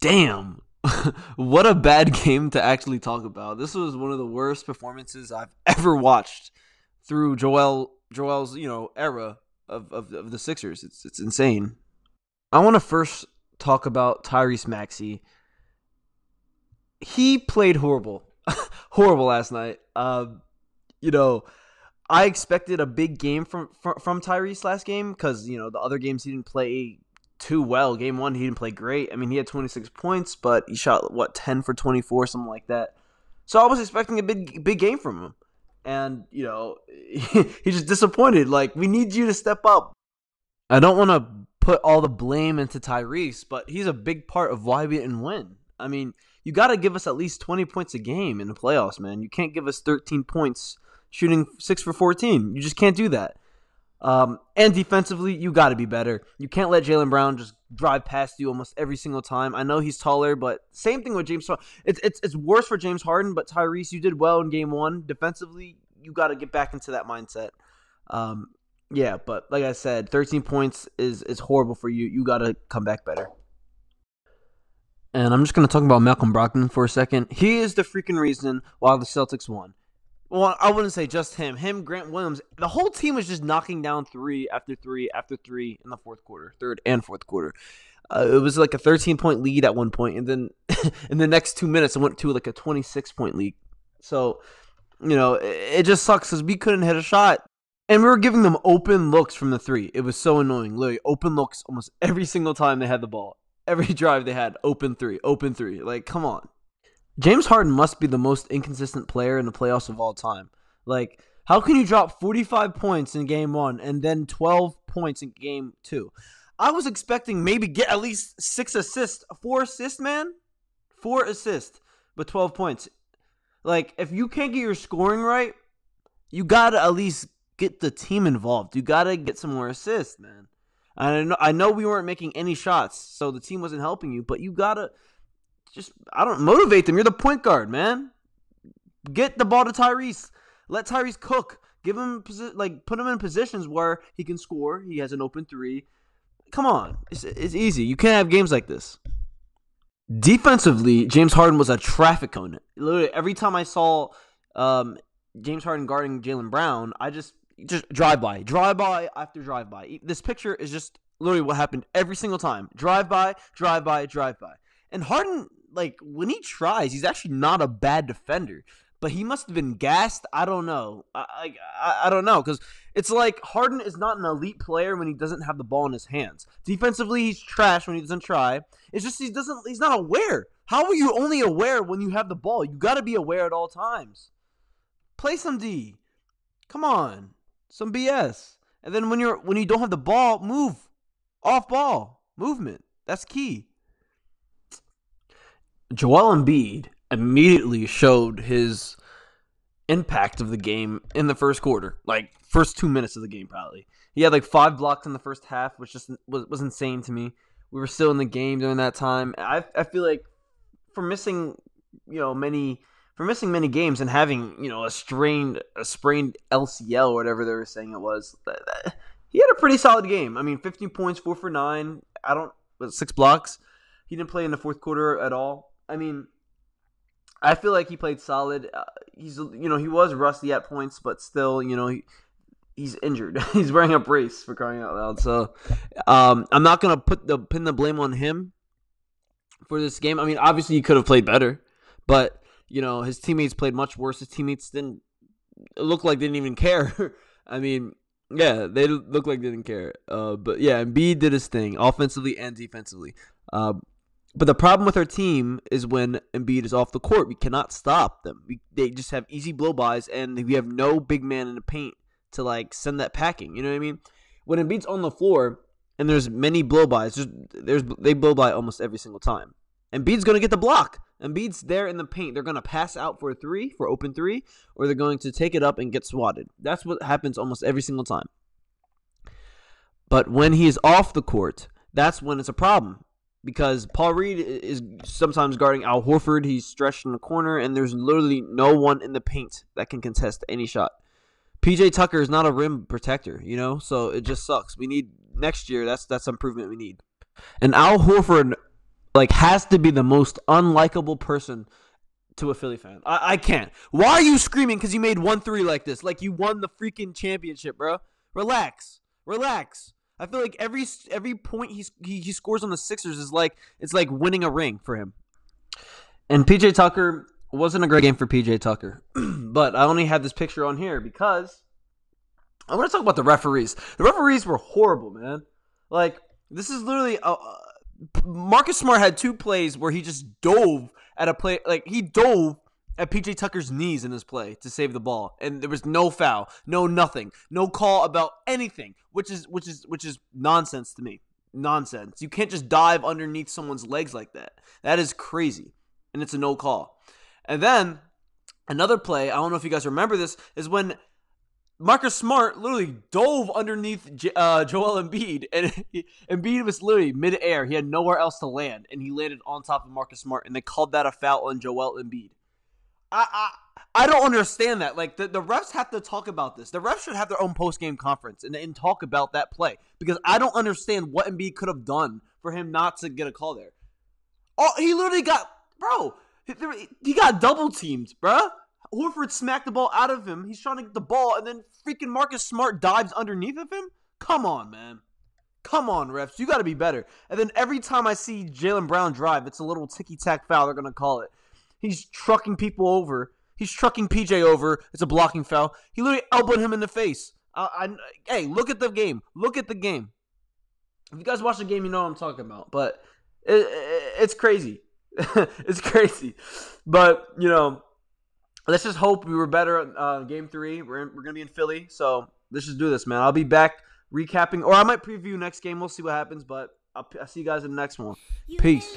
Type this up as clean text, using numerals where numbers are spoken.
Damn. What a bad game to actually talk about. This was one of the worst performances I've ever watched through Joel's era of the Sixers. It's insane. I want to first talk about Tyrese Maxey. He played horrible, horrible last night. You know, I expected a big game from Tyrese last game because the other games he didn't play too well. Game one he didn't play great. I mean, he had 26 points, but he shot 10 for 24, something like that. So I was expecting a big game from him, and he just disappointed. Like, we need you to step up. I don't want to put all the blame into Tyrese, but he's a big part of why we didn't win. I mean, you got to give us at least 20 points a game in the playoffs, man. You can't give us 13 points shooting 6 for 14. You just can't do that. And defensively, you got to be better. You can't let Jaylen Brown just drive past you almost every single time. I know he's taller, but same thing with James Harden. It's worse for James Harden, but Tyrese, you did well in game one. Defensively, you got to get back into that mindset. Yeah, but like I said, 13 points is horrible for you. You got to come back better. And I'm just going to talk about Malcolm Brogdon for a second. He is the freaking reason why the Celtics won. Well, I wouldn't say just him. Him, Grant Williams. The whole team was just knocking down three after three after three in the fourth quarter, third and fourth quarter. It was like a 13-point lead at one point, and then in the next 2 minutes, it went to like a 26-point lead. So, it just sucks because we couldn't hit a shot. And we were giving them open looks from the three. It was so annoying. Literally, open looks almost every single time they had the ball. Every drive they had, open three. Like, come on. James Harden must be the most inconsistent player in the playoffs of all time. Like, how can you drop 45 points in game one and then 12 points in game two? I was expecting maybe get at least 6 assists. 4 assists, man? 4 assists, but 12 points. Like, if you can't get your scoring right, you got to at least get the team involved. You got to get some more assists, man. I know we weren't making any shots, so the team wasn't helping you, but you got to motivate them. You're the point guard, man. Get the ball to Tyrese. Let Tyrese cook. Give him put him in positions where he can score. He has an open three. Come on. It's easy. You can't have games like this. Defensively, James Harden was a traffic cone. Literally, every time I saw James Harden guarding Jaylen Brown, I just drive-by after drive-by. This picture is just literally what happened every single time. Drive-by. And Harden, like, when he tries, he's actually not a bad defender. But he must have been gassed. I don't know. I don't know, because it's like Harden is not an elite player when he doesn't have the ball in his hands. Defensively, he's trash when he doesn't try. It's just he's not aware. How are you only aware when you have the ball? You got to be aware at all times. Play some D. Come on. Some BS. And then when you don't have the ball, move. Off ball. Movement. That's key. Joel Embiid immediately showed his impact of the game in the first quarter. Like, first 2 minutes of the game, probably. He had like 5 blocks in the first half, which just was insane to me. We were still in the game during that time. I feel like for missing many games and having, a sprained LCL or whatever they were saying it was, he had a pretty solid game. I mean, 15 points, 4 for 9. 6 blocks. He didn't play in the fourth quarter at all. I mean, I feel like he played solid. He was rusty at points, but still, he's injured. He's wearing a brace, for crying out loud. So, I'm not gonna pin the blame on him for this game. I mean, obviously he could have played better, but his teammates played much worse. His teammates didn't even care. I mean, yeah, they looked like they didn't care. But yeah, Embiid did his thing, offensively and defensively. But the problem with our team is when Embiid is off the court, we cannot stop them. They just have easy blow-bys, and we have no big man in the paint to, like, send that packing. You know what I mean? When Embiid's on the floor and there's many blow-bys, they blow by almost every single time. Embiid's going to get the block. Embiid's there in the paint. They're going to pass out for open three, or they're going to take it up and get swatted. That's what happens almost every single time. But when he is off the court, that's when it's a problem. Because Paul Reed is sometimes guarding Al Horford. He's stretched in the corner, and there's literally no one in the paint that can contest any shot. PJ Tucker is not a rim protector, so it just sucks. We need next year. That's improvement we need. And Al Horford Like, has to be the most unlikable person to a Philly fan. I can't. Why are you screaming because you made 1-3 like this? Like you won the freaking championship, bro. Relax. I feel like every point he scores on the Sixers is like it's like winning a ring for him. And PJ Tucker wasn't a great game for PJ Tucker. But I only have this picture on here because I want to talk about the referees. The referees were horrible, man. Like, this is literally Marcus Smart had 2 plays where he just dove at a play. Like, he dove at PJ Tucker's knees in his play to save the ball, and there was no foul, no nothing, no call about anything, which is nonsense to me. Nonsense. You can't just dive underneath someone's legs like that. That is crazy, and it's a no call. And then another play, I don't know if you guys remember this, is when Marcus Smart literally dove underneath Joel Embiid, and Embiid was literally midair. He had nowhere else to land, and he landed on top of Marcus Smart, and they called that a foul on Joel Embiid. I don't understand that. Like, the refs have to talk about this. The refs should have their own post-game conference and talk about that play, because I don't understand what Embiid could have done for him not to get a call there. Oh, he literally got, bro, he got double-teamed, bro. Horford smacked the ball out of him. He's trying to get the ball, and then freaking Marcus Smart dives underneath of him? Come on, man. Come on, refs. You got to be better. And then every time I see Jaylen Brown drive, it's a little ticky-tack foul, they're going to call it. He's trucking people over. He's trucking PJ over. It's a blocking foul. He literally elbowed him in the face. Hey, look at the game. Look at the game. If you guys watch the game, you know what I'm talking about. But it's crazy. It's crazy. But, you know, let's just hope we were better game 3. We're going to be in Philly, so let's just do this, man. I'll be back recapping, or I might preview next game. We'll see what happens, but I'll see you guys in the next one. Peace.